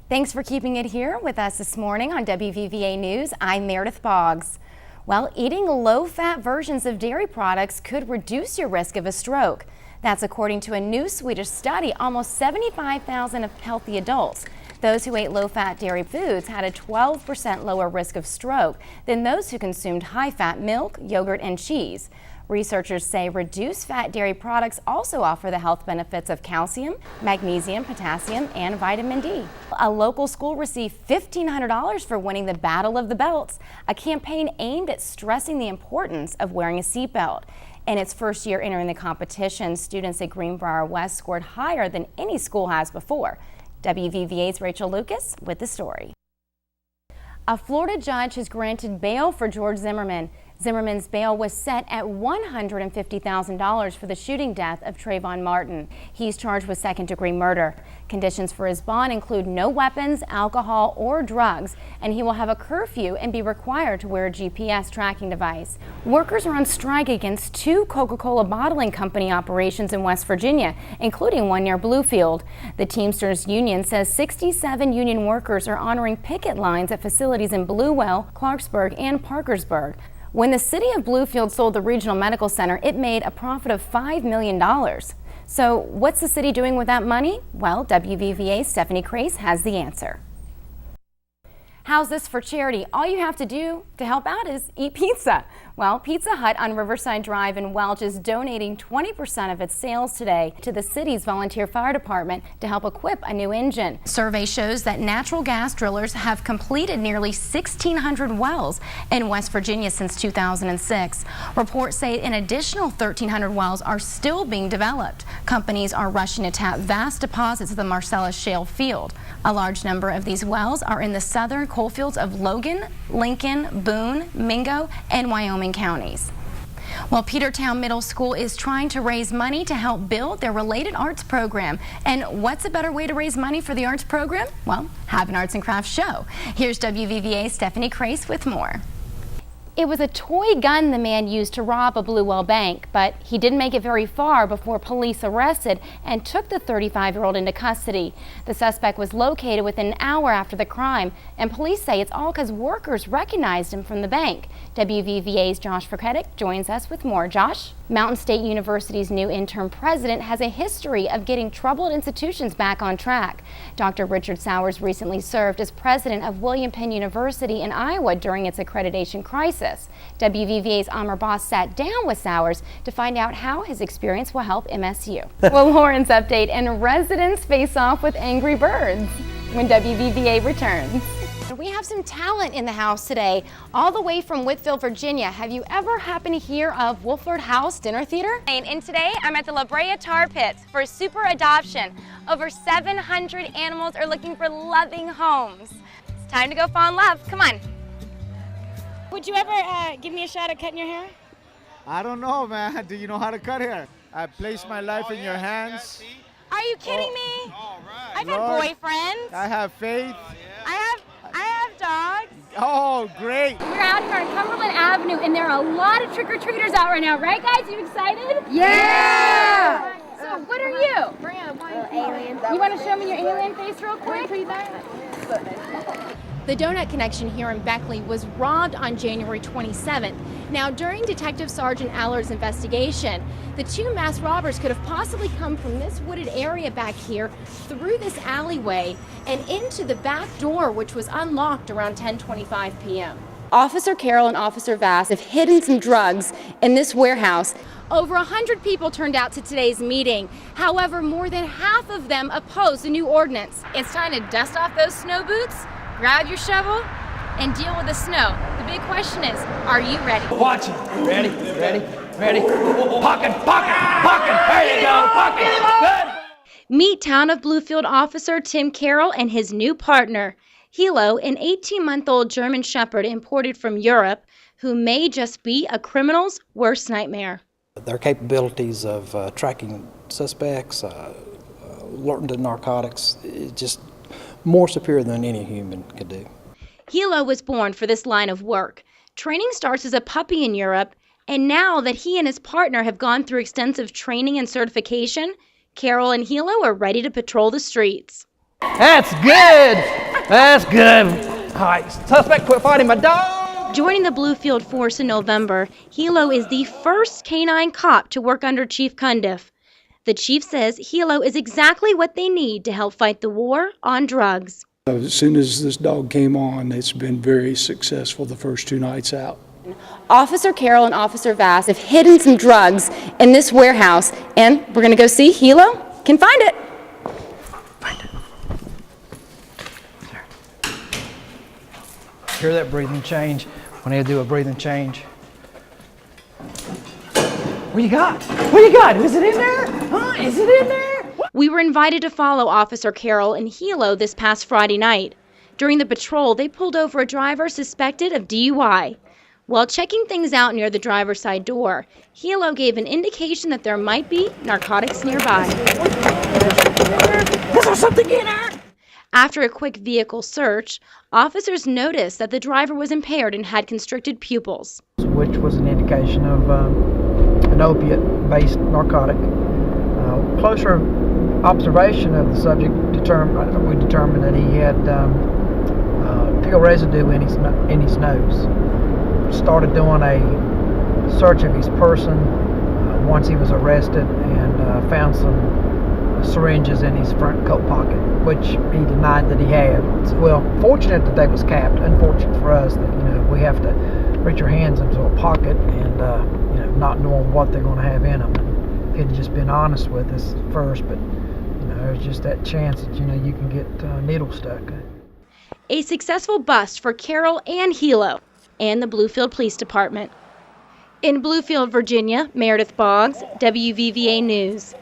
Thanks for keeping it here with us this morning on WVVA News. I'm Meredith Boggs. Well, eating low-fat versions of dairy products could reduce your risk of a stroke. That's according to a new Swedish study. Almost 75,000 of healthy adults, those who ate low-fat dairy foods, had a 12% lower risk of stroke than those who consumed high-fat milk, yogurt, and cheese. Researchers say reduced fat dairy products also offer the health benefits of calcium, magnesium, potassium, and vitamin D. A local school received $1,500 for winning the Battle of the Belts, a campaign aimed at stressing the importance of wearing a seatbelt. In its first year entering the competition, students at Greenbrier West scored higher than any school has before. WVVA's Rachel Lucas with the story. A Florida judge has granted bail for George Zimmerman. Zimmerman's bail was set at $150,000 for the shooting death of Trayvon Martin. He's charged with second-degree murder. Conditions for his bond include no weapons, alcohol, or drugs, and he will have a curfew and be required to wear a GPS tracking device. Workers are on strike against two Coca-Cola bottling company operations in West Virginia, including one near Bluefield. The Teamsters Union says 67 union workers are honoring picket lines at facilities in Bluewell, Clarksburg, and Parkersburg. When the city of Bluefield sold the regional medical center, it made a profit of $5 million. So what's the city doing with that money? Well, WVVA's Stephanie Crace has the answer. How's this for charity? All you have to do to help out is eat pizza. Well, Pizza Hut on Riverside Drive in Welch is donating 20% of its sales today to the city's volunteer fire department to help equip a new engine. Survey shows that natural gas drillers have completed nearly 1,600 wells in West Virginia since 2006. Reports say an additional 1,300 wells are still being developed. Companies are rushing to tap vast deposits of the Marcellus Shale field. A large number of these wells are in the southern coal fields of Logan, Lincoln, Boone, Mingo, and Wyoming counties. Well, Petertown Middle School is trying to raise money to help build their related arts program. And what's a better way to raise money for the arts program? Well, have an arts and crafts show. Here's WVVA's Stephanie Crace with more. It was a toy gun the man used to rob a Bluewell bank, but he didn't make it very far before police arrested and took the 35-year-old into custody. The suspect was located within an hour after the crime, and police say it's all because workers recognized him from the bank. WVVA's Josh Verketic joins us with more. Josh? Mountain State University's new interim president has a history of getting troubled institutions back on track. Dr. Richard Sowers recently served as president of William Penn University in Iowa during its accreditation crisis. WVVA's Amr Boss sat down with Sowers to find out how his experience will help MSU. Well, Lauren's update, and residents face off with angry birds when WVVA returns. We have some talent in the house today, all the way from Whitfield, Virginia. Have you ever happened to hear of Wolford House Dinner Theater? And today I'm at the La Brea Tar Pits for super adoption. Over 700 animals are looking for loving homes. It's time to go fall in love. Come on. Would you ever give me a shot at cutting your hair? I don't know, man. Do you know how to cut hair? I place my life in your hands. Are you kidding me? All right. I've Lord, had boyfriends. I have faith. I have dogs. Oh, great. We're out here on Cumberland Avenue, and there are a lot of trick-or-treaters out right now. Right, guys? You excited? Yeah! So, what are you? Aliens. You want to show me your alien face real quick? The Donut Connection here in Beckley was robbed on January 27th. Now, during Detective Sergeant Aller's investigation, the two masked robbers could have possibly come from this wooded area back here through this alleyway and into the back door, which was unlocked around 10:25 p.m. Officer Carroll and Officer Vass have hidden some drugs in this warehouse. Over 100 people turned out to today's meeting. However, more than half of them opposed the new ordinance. It's time to dust off those snow boots, grab your shovel, and deal with the snow. The big question is, are you ready? Watch it. Ready? Pocket. There you go. Pocket. Good. Meet Town of Bluefield officer Tim Carroll and his new partner, Hilo, an 18-month-old German Shepherd imported from Europe, who may just be a criminal's worst nightmare. Their capabilities of tracking suspects, alerting to narcotics, is just more superior than any human could do. Hilo was born for this line of work. Training starts as a puppy in Europe, and now that he and his partner have gone through extensive training and certification, Carroll and Hilo are ready to patrol the streets. That's good. That's good. All right, suspect quit fighting my dog. Joining the Bluefield Force in November, Hilo is the first canine cop to work under Chief Cundiff. The chief says Hilo is exactly what they need to help fight the war on drugs. As soon as this dog came on, it's been very successful the first 2 nights out. Officer Carroll and Officer Vass have hidden some drugs in this warehouse, and we're going to go see Hilo can find it. Hear that breathing change when they do a breathing change. What you got? What you got? Is it in there? Huh? Is it in there? We were invited to follow Officer Carroll and Hilo this past Friday night. During the patrol, they pulled over a driver suspected of DUI. While checking things out near the driver's side door, Hilo gave an indication that there might be narcotics nearby. Is there something in there? After a quick vehicle search, officers noticed that the driver was impaired and had constricted pupils. Which was an indication of an opiate-based narcotic. Closer observation of the subject we determined that he had pill residue in his nose. Started doing a search of his person once he was arrested and found some syringes in his front coat pocket, which he denied that he had. Well, fortunate that they was capped. Unfortunate for us that we have to reach our hands into a pocket and not knowing what they're going to have in them. And if he'd just been honest with us first, but there's just that chance that you can get needle stuck. A successful bust for Carroll and Hilo and the Bluefield Police Department. In Bluefield, Virginia, Meredith Boggs, WVVA News.